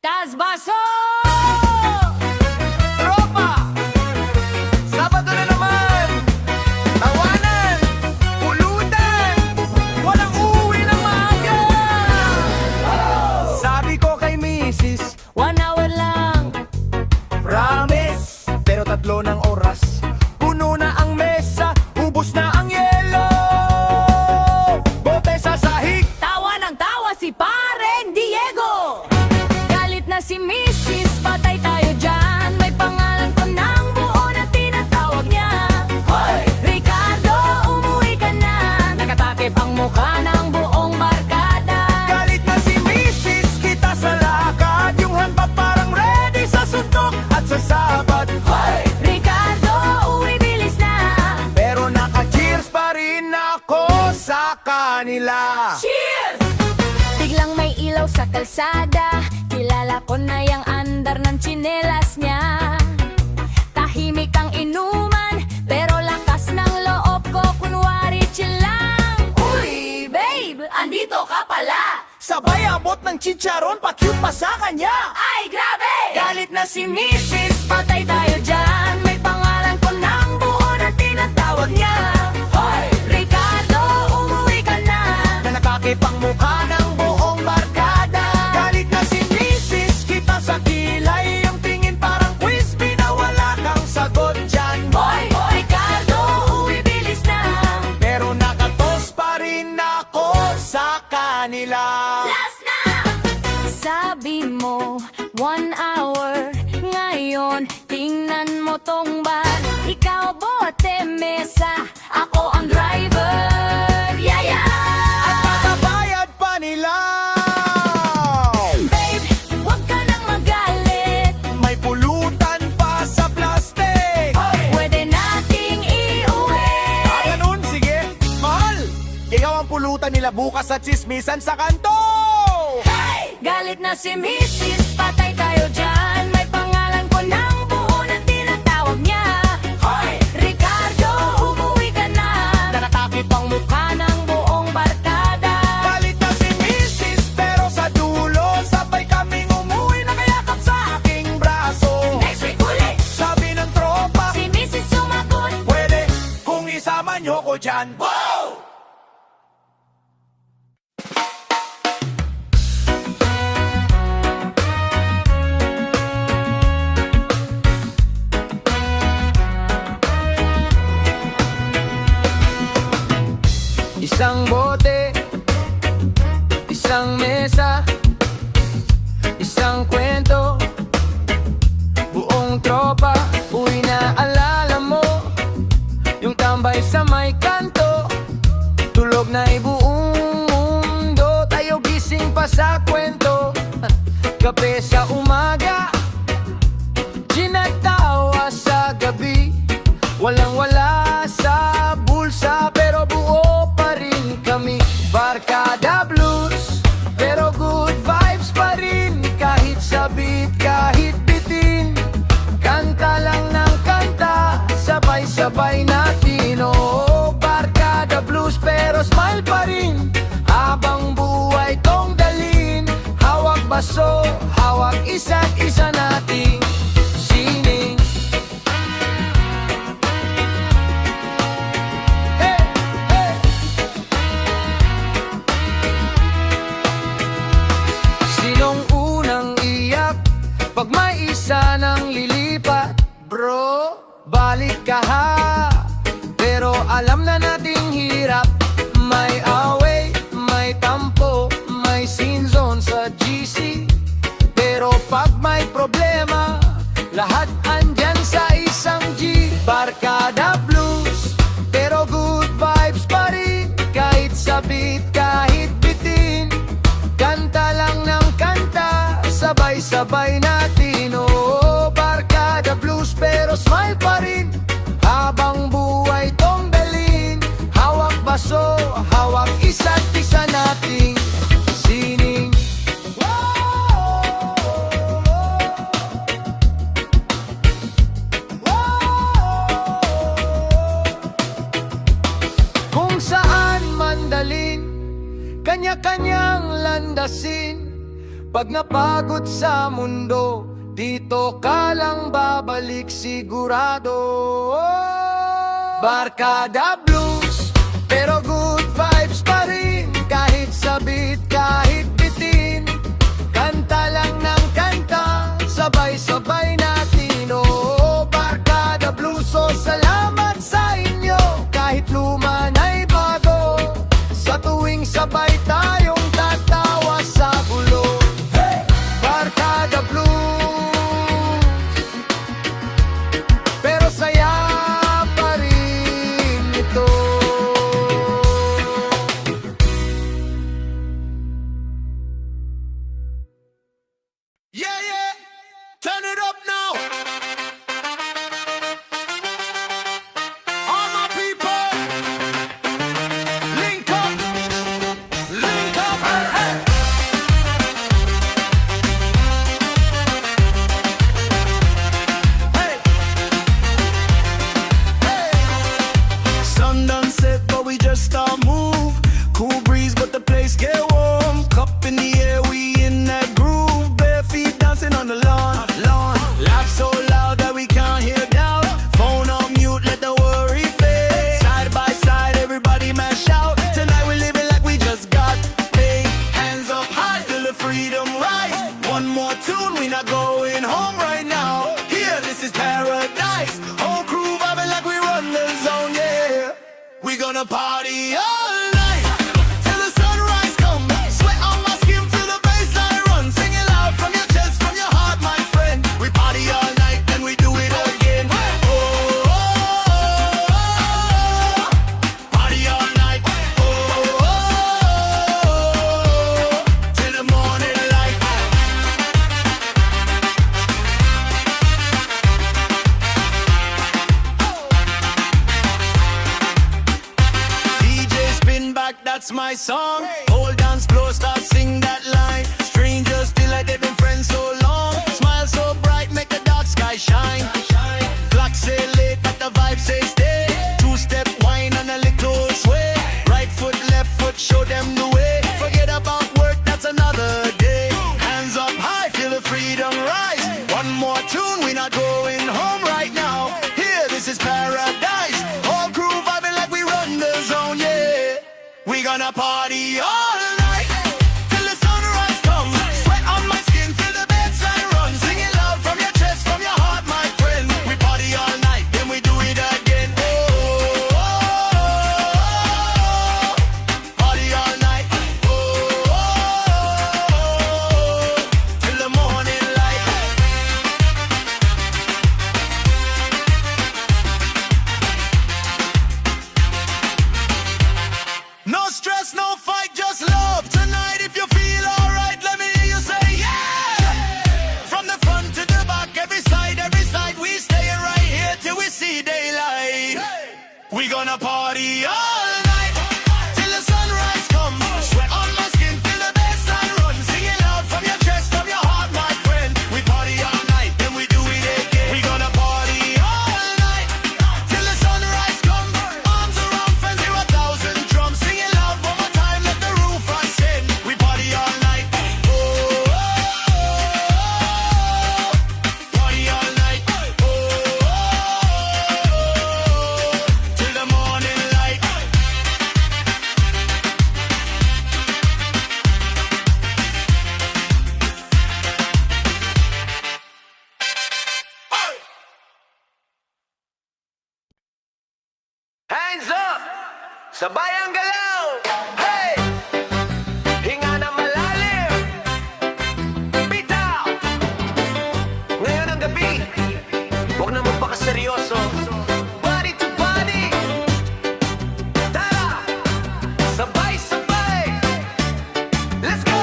Tas baso! Tropa! Sabado na naman! Tawanan! Pulutan! Walang uwi ng maaga! Sabi ko kay Mrs. 1 hour lang. Promise! Pero 3 ng oras. Puno na ang mesa, ubos na ang yelo. Bote sa sahig. Tawa ng tawa si Paren Diego. Galit na si Mrs. Patay tayo dyan. May pangalan ko ng buo na tinatawag niya. Hoy! Ricardo, umuwi ka na. Nakatakip ang mukha ng buong barkada. Galit na si Mrs. Kita sa lakad. Yung handbag parang ready sa suntok at sa sabat. Hoy! Ricardo, uwi bilis na. Pero naka-cheers pa rin ako sa kanila. Cheers! Biglang may ilaw sa kalsada. Kilala ko na yung andar ng tsinelas niya. Tahimik ang inuman, pero lakas ng loob ko kunwari chill lang. Uy, babe, andito ka pala. Sabay abot ng chicharon, pa-cute pa sa kanya. Ay, grabe! Galit na si Mrs. Patay tayo dyan. May pangalan ko ng buo na tinatawag niya. Hoy, Ricardo, umuwi ka na. Na nakakipang mukha ng buong barkada. Galit na si Mrs. Kita sa kilay. Yung tingin parang crispy na wala kang sagot dyan. Hoy, Ricardo, uwi bilis na. Pero nakatos pa rin ako sa kanila. Last na! Sabi mo, 1 hour. Ngayon, tingnan mo tong bar. Ikaw bote mesa, ako ang driver. Yeah, yeah! At kakabayad pa nila. Babe, huwag ka nang magalit. May pulutan pa sa plastic. Pwede nating iuwi. Ganun, sige. Mahal, ikaw ang pulutan nila bukas sa chismisan sa kanto. Galit na si Mrs. Patay tayo dyan. May pangalan ko ng buo na tinatawag niya. Hoy, Ricardo, umuwi ka na. Nanatakip ang Mukha ng buong barkada. galit na si Mrs. Pero sa dulo, sabay kaming umuwi. Nakayakap sa aking braso. Next week ulit, Sabi ng tropa, si Mrs. sumagot. pwede kung isama nyo ko dyan. Wow! Isang bote, isang mesa, isang kwento, buong tropa, uwi na alala mo, yung tambay sa may kanto, tulog na buong mundo, tayo gising pa sa kwento, kape sa umaga, ginatawa sa gabi, walang wala sa bulsa pero buo pa rin kami. Barkada blues pero good vibes pa rin. Kahit sabit, kahit bitin, kanta lang ng kanta, sabay-sabay natin. Oh, barkada blues pero smile pa rin. Habang buhay tong dalin, hawak baso, hawak isa't isa nating sining. Sinong unang iyak pag may isa nang lilipat? Bro, balik ka ha. Pero alam na nating hirap. May away, may tampo, may scene zone sa GC. Pero pag may problema, lahat andyan sa isang G. Barkada blues, pero good vibes pa rin. Kahit sabit, kahit bitin, kanta lang ng kanta, sabay-sabay natin. Oh, barkada blues pero smile pa rin. Habang buhay tong dalin, hawak baso, hawak isa't isa nating sining. Kung saan man dalin, kanya-kanyang landasin. Pag napagod sa mundo, dito ka lang babalik sigurado. Barkada Blues, pero good vibes pa rin. Kahit sabit, kahit bitin, kanta lang ng kanta, sabay-sabay natin. Oh, Barkada Blues, so salamat sa inyo. Kahit luma na'y bago, sa tuwing sabay tayong tatawa sa gulo. Barkada Blues, pero saya pa rin ito. Yeah, yeah, turn it up now. All my people, link up, hey. Sun done set, but we just start move. Cool breeze, but the place get warm. Cup in the air, we in that groove. Bare feet dancing on the lawn. Laugh so loud that we can't hear doubt. Phone on mute, let the worry fade. Side by side, everybody mash out. Tonight we living like we just got paid. Hands up high, feel the freedom rise. One more tune, we not going home right now. Here, this is paradise. Whole crew vibing like we run the zone, yeah. We gonna party all night till the sunrise come. Sweat on my skin, feel the bassline run. Sing it loud from your chest, from your heart, my friend. We party all night, then we do it again. Oh, oh, oh, oh. Party all night. Oh, oh, oh, oh. Till the morning light. DJ spin back, that's my song. Whole dance floor start sing that line. Strangers feel like they've been friends so long. Smile so bright, make the dark sky shine. Clock say late, but the vibe say stay. Two-step wine and a little sway. Right foot, left foot, show them the way. Forget about work, that's another day. Hands up high, feel the freedom rise. One more tune, we not going home right now. Here, this is paradise. Whole crew vibing like we run the zone, yeah. We gonna party all night till the sunrise come. Sweat on my skin, feel the bedside run. Sing it loud from your chest, from your heart, my friend. We party all night, then we do it again. Oh, oh, oh, oh. Party all night. Oh, oh, oh, oh. Till the morning light. No stress, no fight, just love. Tonight, if you feel alright, let me hear you say yeah. From the front to the back, every side, we stay right here till we see daylight. We gonna party all night till the sunrise come. Sweat on my skin, feel the bassline run. Sing it loud from your chest, from your heart, my friend. We party all night, then we do it again. We gonna party all night till the sunrise come. Arms around, friends, hear 1,000 drums. Sing it loud one more time, let the roof ascend. We party all night. Oh, oh, oh, oh. Party all night. Oh, oh, oh, till the morning light. Hands up! Sabay ang galaw! Hey! Hinga na malalim! Bitaw! Ngayon ang gabi, huwag na magpakaseryoso. Body to body! Tara! Sabay-sabay! Let's go!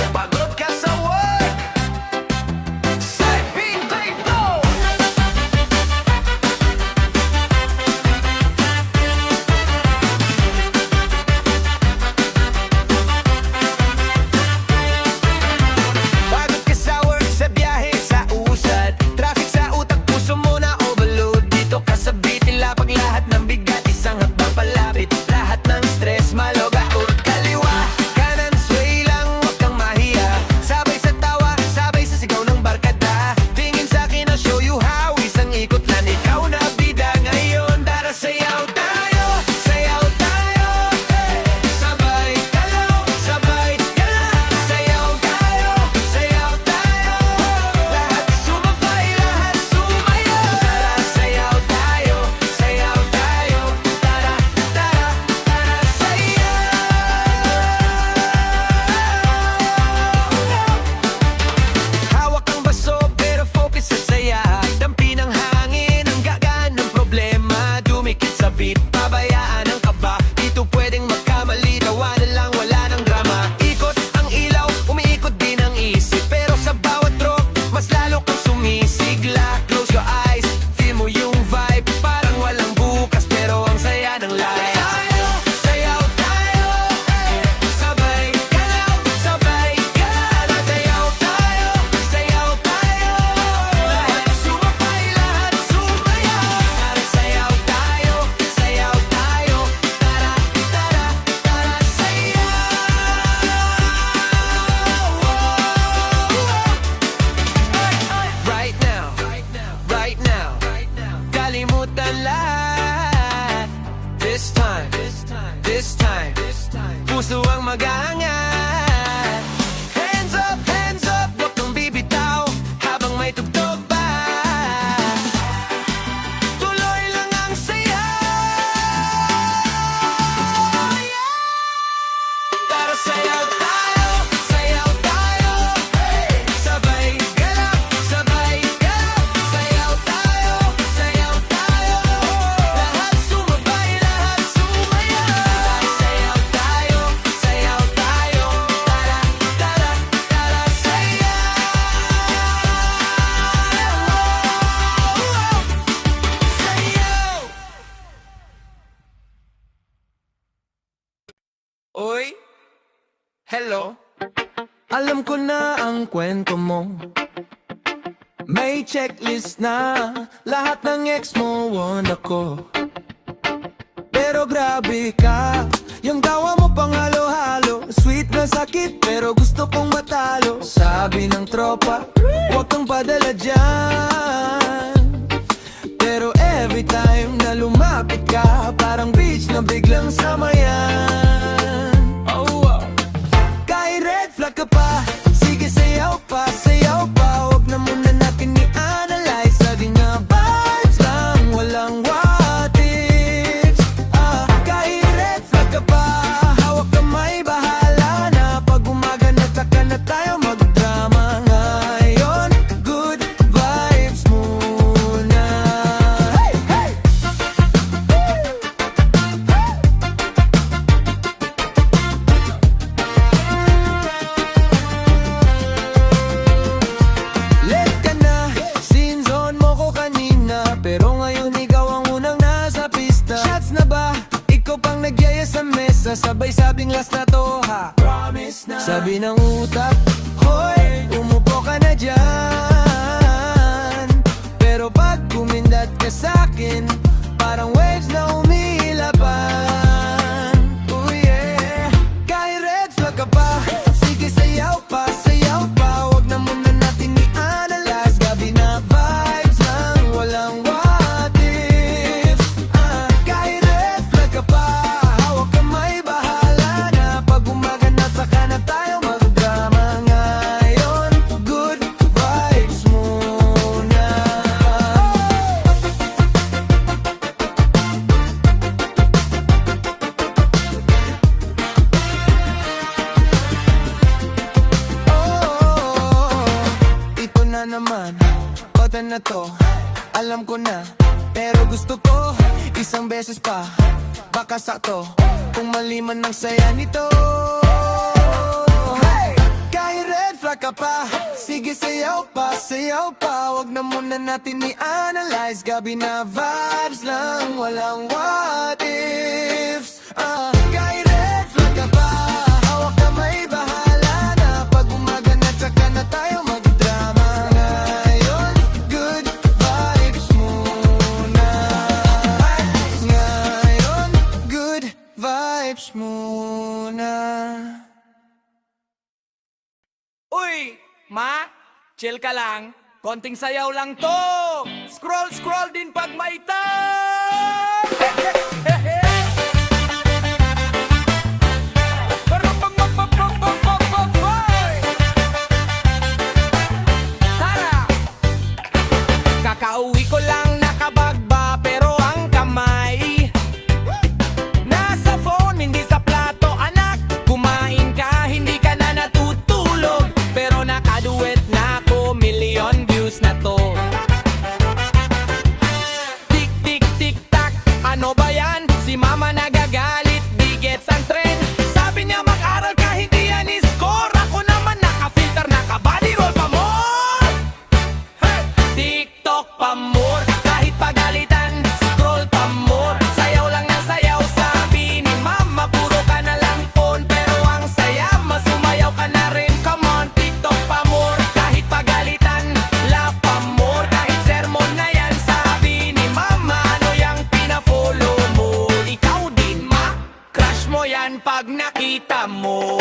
Pagod ka sa work! Say, beat, play, blow! Hello? Alam ko na ang kwento mo. May checklist na lahat ng ex mo won ako. Pero grabe ka, yung tawa mo pang halo-halo. Sweet na sakit pero gusto kong matalo. Sabi ng tropa, huwag kang padala dyan. Pero every time na lumapit ka, parang beach na biglang samayan. Oh, wow. Kahit red flag ka pa, sige sayaw pa, sayaw pa. Huwag na muna natin i-analyze. Sabi nga vibes lang, walang what ifs. Kahit red flag ka pa, hawak kamay, bahala na. Pag umaga nagtaka na tayo magdrama ngayon. Good vibes muna. Hey, hey! Let ka na, sinzone mo ko kanina. Pero ngayon ikaw ang unang nasa pista. Shots na ba? Ikaw pang nagyaya sa mesa. Sabay sabing last na to ha. Promise na. Sabi ng utak, hoy, umupo ka na dyan. Pero pag kumindat ka sa'kin, parang waves na umiilapan. Oh yeah. Kahit red flag ka pa, sige sayaw pa, sayaw pa. Huwag na muna natin i-analyze. Gabi na vibes lang, walang what ifs. Kahit red flag ka pa, hawak kamay, bahala na. Pag umaga na saka na tayo magdrama ngayon. Good vibes muna. Ito na naman, kota na to. Alam ko na, pero gusto ko isang beses pa. Baka sakto, kung maliman ng saya nito. Hey! Kahit red flag ka pa, sige sayaw pa, sayaw pa. Huwag na muna natin i-analyze. Gabi na vibes lang, walang what ifs. Kahit red flag ka pa, hawak kamay, bahala na. Pag umaga na tsaka na tayo magdrama ngayon. Good vibes muna. Ngayon, good vibes muna. Uy, ma, chill ka lang. Konting sayaw lang to. Scroll, scroll din pag may time. Tara! Kakauwi ko lang nakabagba pero ang kamay nasa phone, hindi sa plato, anak. Kumain ka, hindi ka na natutulog. Pero nakaduet na ako, million views na to. Tik, tik, tik, tak, ano ba yan? Si mama nagagalit, di gets ang trend. Sabi niya mag-aral ka, hindi yan score. Ako naman naka-filter, naka-body roll pa more. Hey! TikTok pa more, kahit pagalitan, scroll pa more. Sayaw lang ng sayaw, sabi ni mama, puro ka na lang phone. Pero ang saya, masumayaw ka na rin. Come on, TikTok pa more, kahit pagalitan, laugh pa more. Kahit sermon na yan, sabi ni mama, ano yang pina-follow mo? Ikaw din ma, crush mo yan pag nakita mo.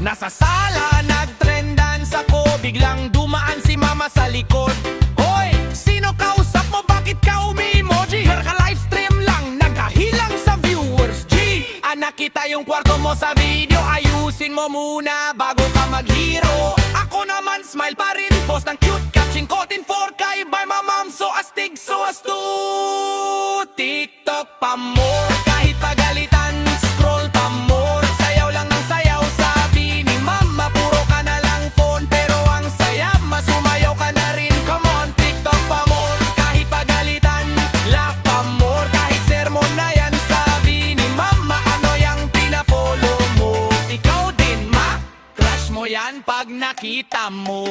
Nasa sala, nag-trend dance ako. Biglang dumaan si mama sa likod. Hoy, sino kausap mo? Bakit ka umi-emoji? Naka-livestream lang, nagkahilang sa viewers. G, anak kita yung kwarto mo sa video. Ayusin mo muna bago ka mag-hero. Ako naman, smile pa rin. Post ng cute caption ko din 4K by my mom. So astig, so astute. TikTok pa more, kahit pagalitan, scroll pa more. Sayaw lang ng sayaw, sabi ni mama, puro ka na lang phone. Pero ang saya, masumayaw ka na rin. Come on, TikTok pa more, kahit pagalitan, laugh pa more. Kahit sermon na yan, sabi ni mama, ano yang pina-follow mo? Ikaw din ma, crush mo yan pag nakita mo.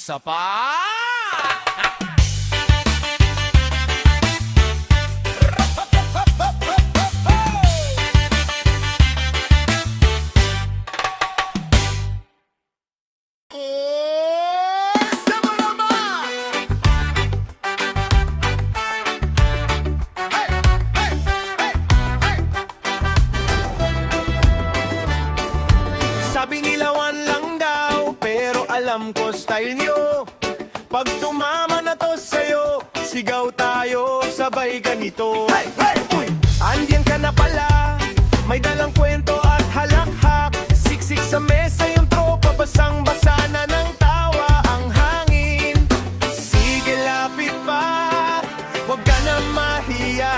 Isa pa! Sama naman! Hey! Hey! Hey! Hey! Sabing ilawan lang daw, pero alam ko style nyo. Pag tumama na to sa'yo, sigaw tayo, sabay ganito. Hey! Hey! Uy! Andiyan ka na pala, may dalang kwento at halakhak. Siksik sa mesa yung tropa, basang-basa na ng tawa ang hangin. Sige, lapit pa, huwag ka na mahiya.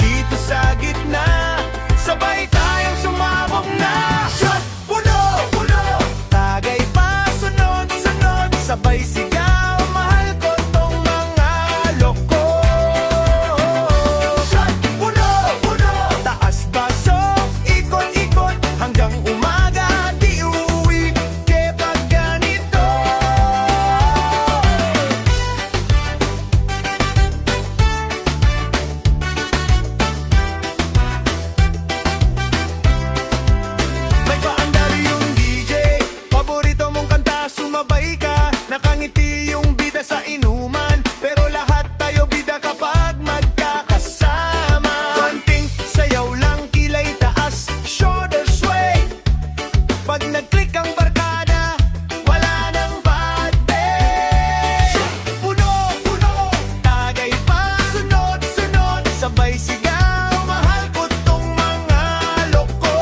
Dito sa gitna, sabay tayong sumabog na. Shot! Puno! Puno! Tagay pa, sunod, sunod, sabay sigaw. Mahal ko tong mga loko. Shot! Puno! Puno! Taas baso, ikot-ikot, hanggang umaga, di uuwi kapag ganito. May paandar yung DJ, paborito mong kanta, sumabay ka. Nakangiti yung bida sa inuman, pero lahat tayo bida kapag magkakasama. Konting sayaw lang, kilay taas, shoulder sway. Pag nag-click ang barkada, wala nang bad day. Puno, puno, tagay pa, sunod, sunod, sabay sigaw. Mahal ko tong mga loko.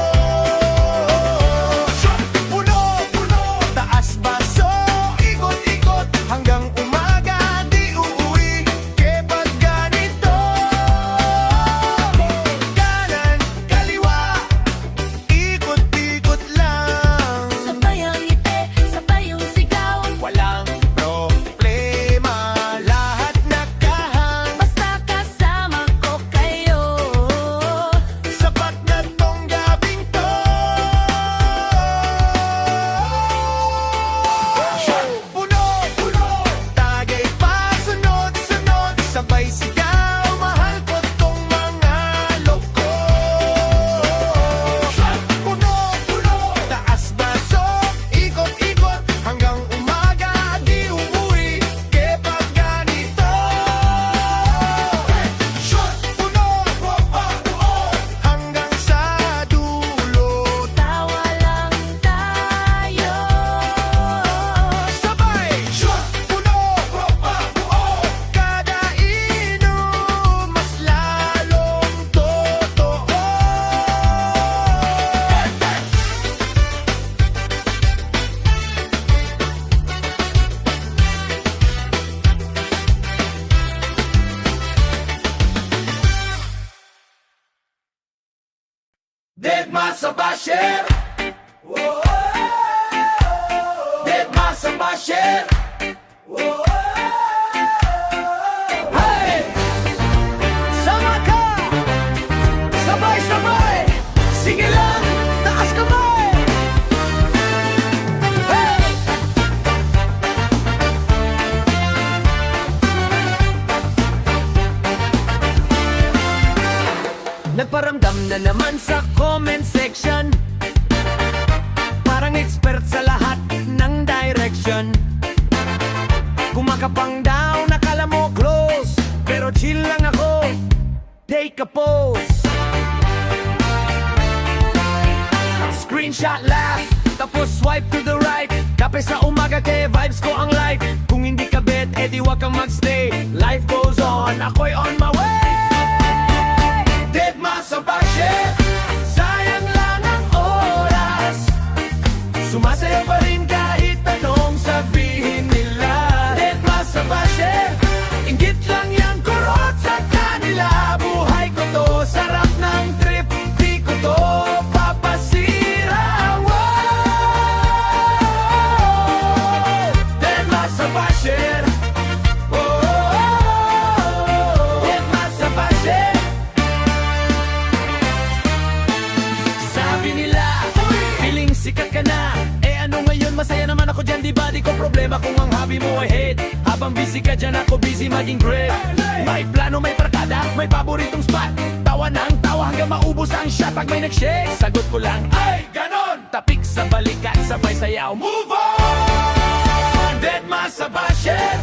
Puno, puno, taas baso, ikot-ikot, hanggang umaga, di uuwi kapag ganito. Kanan, kaliwa, ikot-ikot lang. Sabay ang ngiti, sabay yung sigaw. Walang problema, lahat nakahang. Basta kasama ko kayo. Sapat na tong gabing to. Puno, puno, tagay pa, sunod, sunod, sabay sigaw. Mahal ko tong mga loko. Puno, puno, taas baso, ikot-ikot, hanggang umaga, di uuwi kapag ganito. Puno, hanggang sa dulo. Tawa lang tayo. Sabay! Puno! Kada inom, mas lalong totoo. Deadma sa basher! Deadma sa basher! Hey! Sama ka! Sabay-sabay! Sige lang! Taas kamay! Hey! Nagparamdam na naman sa comment section, parang expert sa lahat ng direction. Kumakapang daw, nakala mo close, pero chill lang ako, take a pose. Screenshot laugh, tapos swipe to the right. Kape sa umaga kaya vibes ko ang life. Kung hindi ka bet, edi wag kang magstay. Life goes on, ako'y on my way. Deadma sa basher, sayang lang ang oras. Sumasayaw pa rin kahit anong sabihin nila. Deadma sa basher, inggit lang yung kurot sa kanila. Buhay ko to, sarap ng trip, di ko to papasira. Wow! Deadma sa basher, oh, Deadma sa sarili mo ahead. Habang busy ka dyan, ako busy maging great. May plano, may barkada, may paboritong spot. Tawa ng tawa hanggang maubos ang shot. Pag may nag-shake, sagot ko lang, ay, ganon! Tapik sa balikat, sabay sayaw, move on! Dead ma sa bashet,